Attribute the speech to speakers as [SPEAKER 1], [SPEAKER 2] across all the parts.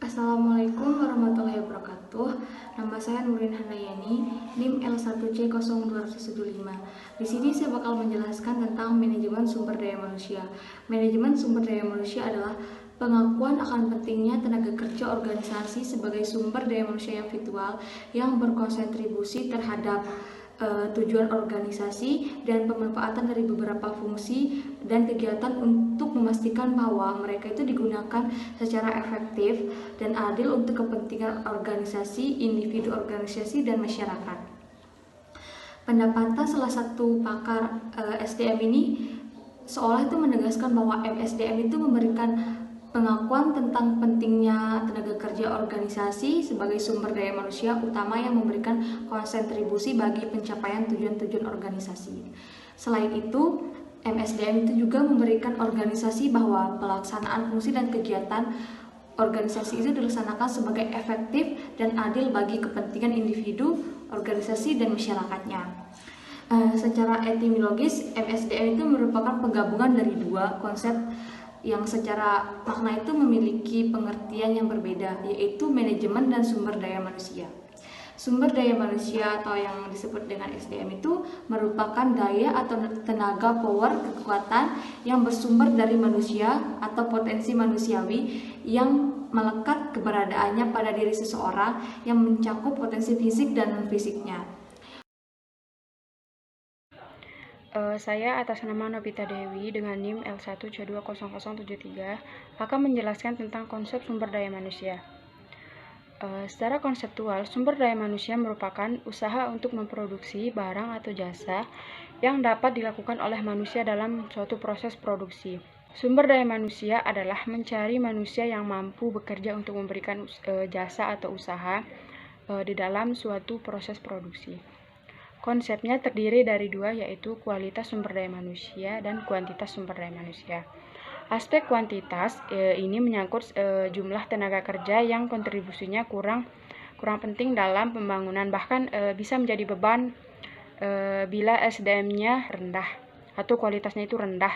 [SPEAKER 1] Assalamualaikum warahmatullahi wabarakatuh. Nama saya Nurin Handayani, NIM L1C0215. Di sini saya bakal menjelaskan tentang manajemen sumber daya manusia. Manajemen sumber daya manusia adalah pengakuan akan pentingnya tenaga kerja organisasi sebagai sumber daya manusia yang virtual yang berkontribusi terhadap tujuan organisasi dan pemanfaatan dari beberapa fungsi dan kegiatan untuk memastikan bahwa mereka itu digunakan secara efektif dan adil untuk kepentingan organisasi, individu organisasi, dan masyarakat. Pendapatnya salah satu pakar SDM ini seolah itu menegaskan bahwa MSDM itu memberikan pengakuan tentang pentingnya tenaga kerja organisasi sebagai sumber daya manusia utama yang memberikan kontribusi bagi pencapaian tujuan-tujuan organisasi. Selain itu, MSDM itu juga memberikan organisasi bahwa pelaksanaan fungsi dan kegiatan organisasi itu dilaksanakan sebagai efektif dan adil bagi kepentingan individu, organisasi, dan masyarakatnya. Secara etimologis, MSDM itu merupakan penggabungan dari dua konsep yang secara makna itu memiliki pengertian yang berbeda, yaitu manajemen dan sumber daya manusia. Sumber daya manusia atau yang disebut dengan SDM itu merupakan daya atau tenaga power kekuatan yang bersumber dari manusia atau potensi manusiawi yang melekat keberadaannya pada diri seseorang yang mencakup potensi fisik dan non-fisiknya.
[SPEAKER 2] Saya atas nama Nobita Dewi dengan NIM L1C20073 akan menjelaskan tentang konsep sumber daya manusia. Secara konseptual, sumber daya manusia merupakan usaha untuk memproduksi barang atau jasa yang dapat dilakukan oleh manusia dalam suatu proses produksi. Sumber daya manusia adalah mencari manusia yang mampu bekerja untuk memberikan jasa atau usaha di dalam suatu proses produksi. Konsepnya terdiri dari dua, yaitu kualitas sumber daya manusia dan kuantitas sumber daya manusia. Aspek kuantitas ini menyangkut jumlah tenaga kerja yang kontribusinya kurang penting dalam pembangunan, bahkan bisa menjadi beban bila SDM-nya rendah atau kualitasnya itu rendah.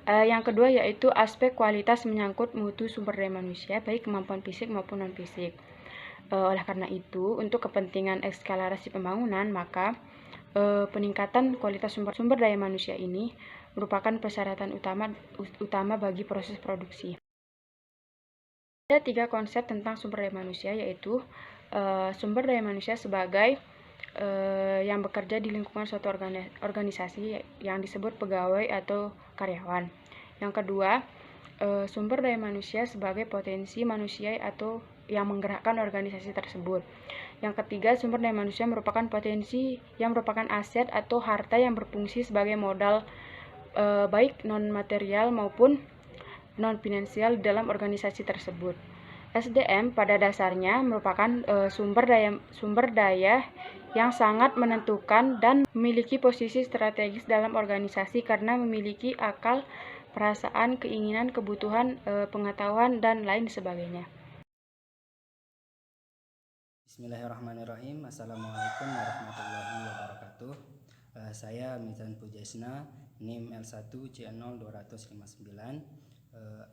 [SPEAKER 2] Yang kedua yaitu aspek kualitas menyangkut mutu sumber daya manusia, baik kemampuan fisik maupun non-fisik. Oleh karena itu, untuk kepentingan ekselerasi pembangunan, maka peningkatan kualitas sumber daya manusia ini merupakan persyaratan utama bagi proses produksi. Ada tiga konsep tentang sumber daya manusia, yaitu sumber daya manusia sebagai yang bekerja di lingkungan suatu organisasi yang disebut pegawai atau karyawan. Yang kedua, sumber daya manusia sebagai potensi manusia atau yang menggerakkan organisasi tersebut. Yang ketiga, sumber daya manusia merupakan potensi yang merupakan aset atau harta yang berfungsi sebagai modal baik non-material maupun non-finansial dalam organisasi tersebut. SDM pada dasarnya merupakan sumber daya yang sangat menentukan dan memiliki posisi strategis dalam organisasi karena memiliki akal, perasaan, keinginan, kebutuhan, pengetahuan, dan lain sebagainya.
[SPEAKER 3] Bismillahirrahmanirrahim. Assalamualaikum warahmatullahi wabarakatuh. Saya Mizan Pujaisna, NIM L1C0259,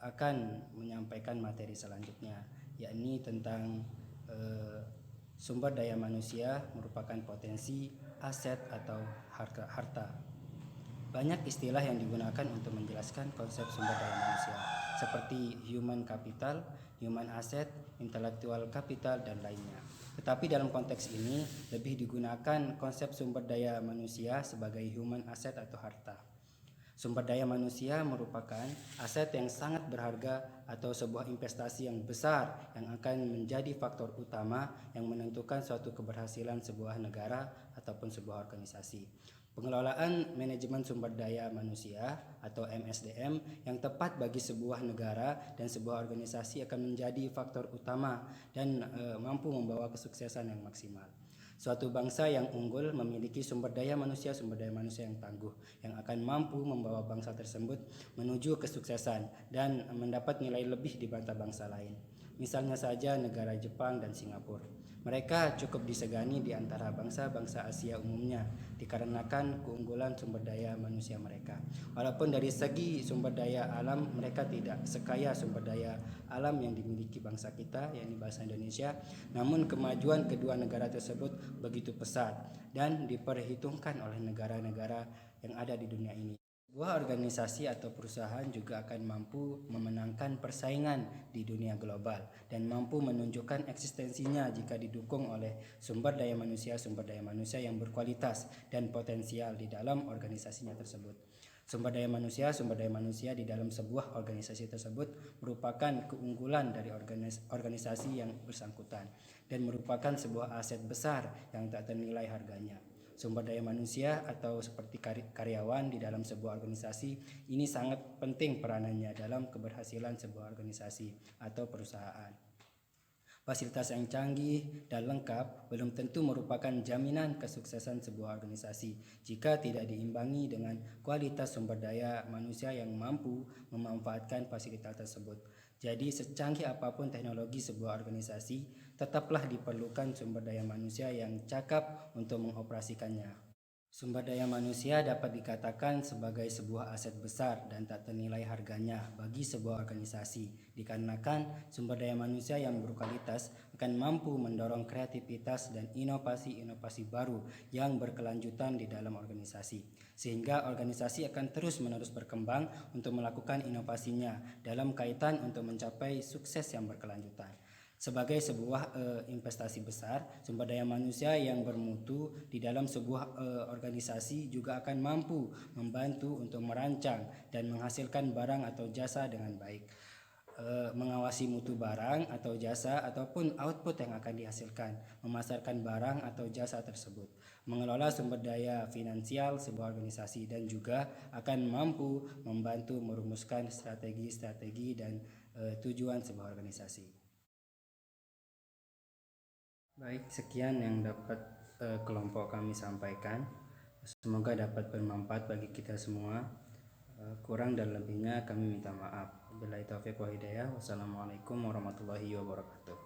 [SPEAKER 3] akan menyampaikan materi selanjutnya, yakni tentang sumber daya manusia merupakan potensi, aset atau harta. Banyak istilah yang digunakan untuk menjelaskan konsep sumber daya manusia, seperti human capital, human asset, intellectual capital, dan lainnya. Tetapi dalam konteks ini lebih digunakan konsep sumber daya manusia sebagai human asset atau harta. Sumber daya manusia merupakan aset yang sangat berharga atau sebuah investasi yang besar yang akan menjadi faktor utama yang menentukan suatu keberhasilan sebuah negara ataupun sebuah organisasi. Pengelolaan manajemen sumber daya manusia atau MSDM yang tepat bagi sebuah negara dan sebuah organisasi akan menjadi faktor utama dan mampu membawa kesuksesan yang maksimal. Suatu bangsa yang unggul memiliki sumber daya manusia yang tangguh yang akan mampu membawa bangsa tersebut menuju kesuksesan dan mendapat nilai lebih di mata bangsa lain. Misalnya saja negara Jepang dan Singapura. Mereka cukup disegani di antara bangsa-bangsa Asia umumnya dikarenakan keunggulan sumber daya manusia mereka. Walaupun dari segi sumber daya alam mereka tidak sekaya sumber daya alam yang dimiliki bangsa kita, yakni bangsa Indonesia, namun kemajuan kedua negara tersebut begitu pesat dan diperhitungkan oleh negara-negara yang ada di dunia ini. Sebuah organisasi atau perusahaan juga akan mampu memenangkan persaingan di dunia global dan mampu menunjukkan eksistensinya jika didukung oleh sumber daya manusia yang berkualitas dan potensial di dalam organisasinya tersebut. Sumber daya manusia di dalam sebuah organisasi tersebut merupakan keunggulan dari organisasi yang bersangkutan dan merupakan sebuah aset besar yang tak ternilai harganya. Sumber daya manusia atau seperti karyawan di dalam sebuah organisasi ini sangat penting peranannya dalam keberhasilan sebuah organisasi atau perusahaan. Fasilitas yang canggih dan lengkap belum tentu merupakan jaminan kesuksesan sebuah organisasi jika tidak diimbangi dengan kualitas sumber daya manusia yang mampu memanfaatkan fasilitas tersebut. Jadi secanggih apapun teknologi sebuah organisasi, tetaplah diperlukan sumber daya manusia yang cakap untuk mengoperasikannya. Sumber daya manusia dapat dikatakan sebagai sebuah aset besar dan tak ternilai harganya bagi sebuah organisasi, dikarenakan sumber daya manusia yang berkualitas akan mampu mendorong kreativitas dan inovasi-inovasi baru yang berkelanjutan di dalam organisasi, sehingga organisasi akan terus-menerus berkembang untuk melakukan inovasinya dalam kaitan untuk mencapai sukses yang berkelanjutan. Sebagai sebuah investasi besar, sumber daya manusia yang bermutu di dalam sebuah organisasi juga akan mampu membantu untuk merancang dan menghasilkan barang atau jasa dengan baik, mengawasi mutu barang atau jasa ataupun output yang akan dihasilkan, memasarkan barang atau jasa tersebut, mengelola sumber daya finansial sebuah organisasi, dan juga akan mampu membantu merumuskan strategi-strategi dan tujuan sebuah organisasi. Baik, sekian yang dapat kelompok kami sampaikan. Semoga dapat bermanfaat bagi kita semua. Kurang dan lebihnya kami minta maaf. Wabillahi taufiq wa hidayah. Wassalamualaikum warahmatullahi wabarakatuh.